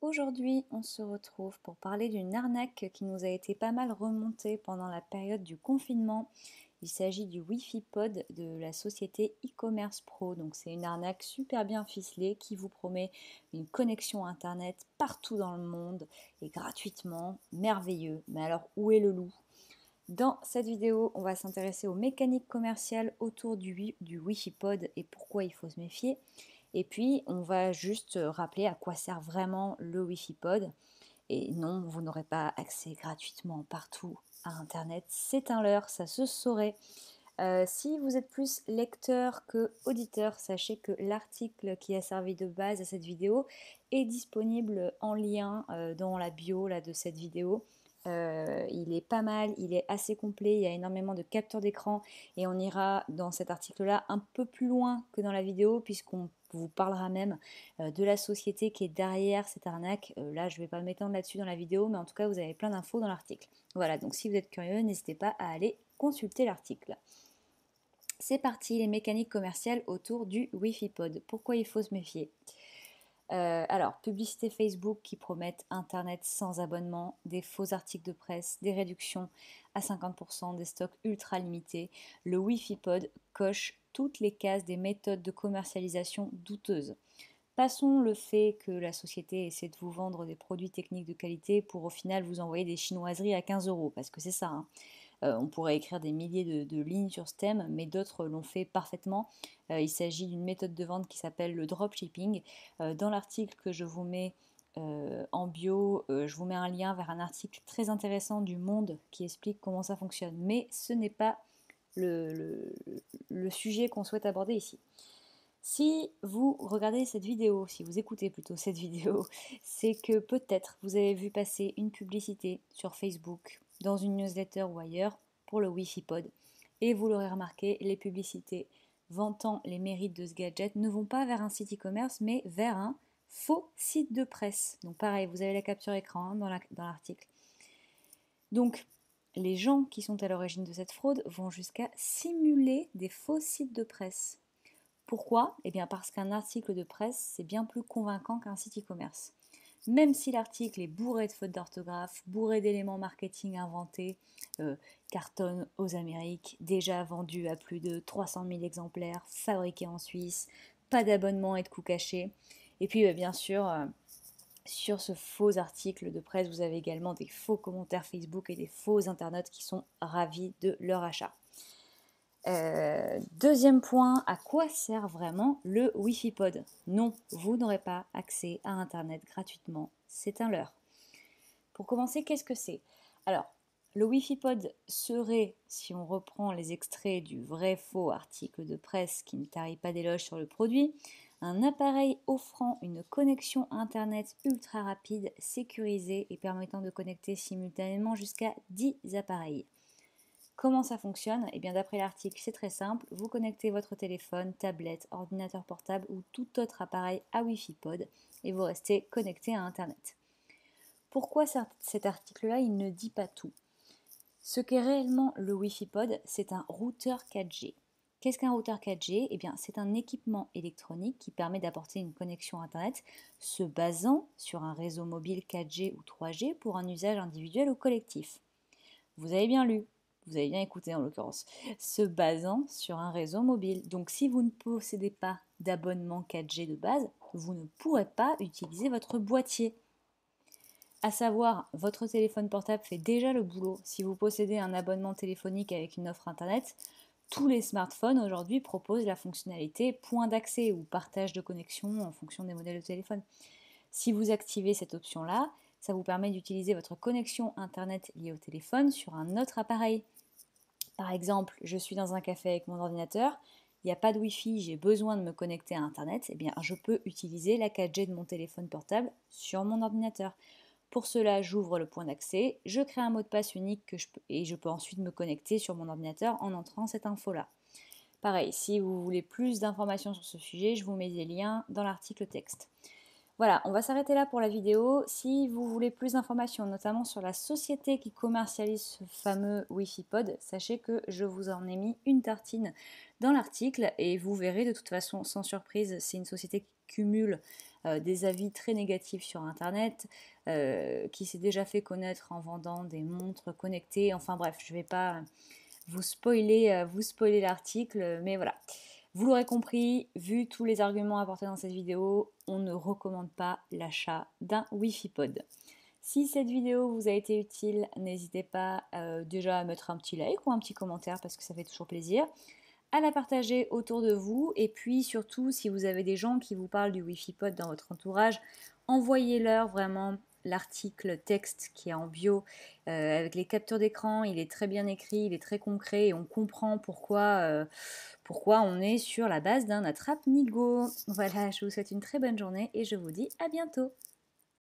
Aujourd'hui, on se retrouve pour parler d'une arnaque qui nous a été pas mal remontée pendant la période du confinement. Il s'agit du Wi-Fi Pod de la société e-commerce Pro. Donc c'est une arnaque super bien ficelée qui vous promet une connexion internet partout dans le monde et gratuitement, merveilleux. Mais alors où est le loup? Dans cette vidéo, on va s'intéresser aux mécaniques commerciales autour du Wi-Fi Pod et pourquoi il faut se méfier. Et puis, on va juste rappeler à quoi sert vraiment le Wi-Fi Pod. Et non, vous n'aurez pas accès gratuitement partout à Internet. C'est un leurre, ça se saurait. Si vous êtes plus lecteur que auditeur, sachez que l'article qui a servi de base à cette vidéo est disponible en lien dans la bio là, de cette vidéo. Il est pas mal, il est assez complet, il y a énormément de captures d'écran et on ira dans cet article-là un peu plus loin que dans la vidéo puisqu'on vous parlera même de la société qui est derrière cette arnaque. Là, je ne vais pas m'étendre là-dessus dans la vidéo, mais en tout cas, vous avez plein d'infos dans l'article. Voilà, donc si vous êtes curieux, n'hésitez pas à aller consulter l'article. C'est parti, les mécaniques commerciales autour du Wi-Fi Pod. Pourquoi il faut se méfier? Alors, publicité Facebook qui promettent Internet sans abonnement, des faux articles de presse, des réductions à 50%, des stocks ultra limités. Le Wi-Fi Pod coche toutes les cases des méthodes de commercialisation douteuses. Passons le fait que la société essaie de vous vendre des produits techniques de qualité pour au final vous envoyer des chinoiseries à 15 euros, parce que c'est ça. Hein. On pourrait écrire des milliers de lignes sur ce thème, mais d'autres l'ont fait parfaitement. Il s'agit d'une méthode de vente qui s'appelle le dropshipping. Dans l'article que je vous mets en bio, je vous mets un lien vers un article très intéressant du Monde qui explique comment ça fonctionne. Mais ce n'est pas le sujet qu'on souhaite aborder ici. Si vous regardez cette vidéo, si vous écoutez plutôt cette vidéo, c'est que peut-être vous avez vu passer une publicité sur Facebook, dans une newsletter ou ailleurs, pour le Wi-Fi Pod. Et vous l'aurez remarqué, les publicités vantant les mérites de ce gadget ne vont pas vers un site e-commerce, mais vers un faux site de presse. Donc pareil, vous avez la capture écran hein, dans l'article. Donc, les gens qui sont à l'origine de cette fraude vont jusqu'à simuler des faux sites de presse. Pourquoi? Eh bien parce qu'un article de presse, c'est bien plus convaincant qu'un site e-commerce. Même si l'article est bourré de fautes d'orthographe, bourré d'éléments marketing inventés, cartonne aux Amériques, déjà vendu à plus de 300 000 exemplaires, fabriqué en Suisse, pas d'abonnement et de coûts cachés. Et puis bien sûr, sur ce faux article de presse, vous avez également des faux commentaires Facebook et des faux internautes qui sont ravis de leur achat. Deuxième point, à quoi sert vraiment le Wi-Fi Pod? Non, vous n'aurez pas accès à Internet gratuitement, c'est un leurre. Pour commencer, qu'est-ce que c'est? Alors, le Wi-Fi Pod serait, si on reprend les extraits du vrai faux article de presse qui ne tarit pas d'éloge sur le produit, un appareil offrant une connexion Internet ultra rapide, sécurisée et permettant de connecter simultanément jusqu'à 10 appareils. Comment ça fonctionne? Eh bien d'après l'article, c'est très simple. Vous connectez votre téléphone, tablette, ordinateur portable ou tout autre appareil à Wi-Fi Pod et vous restez connecté à Internet. Pourquoi cet article-là, il ne dit pas tout? Ce qu'est réellement le Wi-Fi Pod, c'est un routeur 4G. Qu'est-ce qu'un routeur 4G? Eh bien, c'est un équipement électronique qui permet d'apporter une connexion Internet se basant sur un réseau mobile 4G ou 3G pour un usage individuel ou collectif. Vous avez bien lu, vous avez bien écouté en l'occurrence, se basant sur un réseau mobile. Donc si vous ne possédez pas d'abonnement 4G de base, vous ne pourrez pas utiliser votre boîtier. À savoir, votre téléphone portable fait déjà le boulot. Si vous possédez un abonnement téléphonique avec une offre internet, tous les smartphones aujourd'hui proposent la fonctionnalité point d'accès ou partage de connexion en fonction des modèles de téléphone. Si vous activez cette option-là, ça vous permet d'utiliser votre connexion Internet liée au téléphone sur un autre appareil. Par exemple, je suis dans un café avec mon ordinateur, il n'y a pas de Wi-Fi, j'ai besoin de me connecter à Internet, eh bien je peux utiliser la 4G de mon téléphone portable sur mon ordinateur. Pour cela, j'ouvre le point d'accès, je crée un mot de passe unique et je peux ensuite me connecter sur mon ordinateur en entrant cette info-là. Pareil, si vous voulez plus d'informations sur ce sujet, je vous mets des liens dans l'article texte. Voilà, on va s'arrêter là pour la vidéo. Si vous voulez plus d'informations, notamment sur la société qui commercialise ce fameux Wi-Fi Pod, sachez que je vous en ai mis une tartine dans l'article et vous verrez de toute façon, sans surprise, c'est une société qui cumule des avis très négatifs sur Internet, qui s'est déjà fait connaître en vendant des montres connectées. Enfin bref, je ne vais pas vous spoiler l'article, mais voilà. Vous l'aurez compris, vu tous les arguments apportés dans cette vidéo, on ne recommande pas l'achat d'un Wi-Fi Pod. Si cette vidéo vous a été utile, n'hésitez pas déjà à mettre un petit like ou un petit commentaire parce que ça fait toujours plaisir, à la partager autour de vous et puis surtout si vous avez des gens qui vous parlent du Wi-Fi Pod dans votre entourage, envoyez-leur vraiment l'article texte qui est en bio avec les captures d'écran. Il est très bien écrit, il est très concret et on comprend pourquoi on est sur la base d'un attrape-nigo. Voilà, je vous souhaite une très bonne journée et je vous dis à bientôt.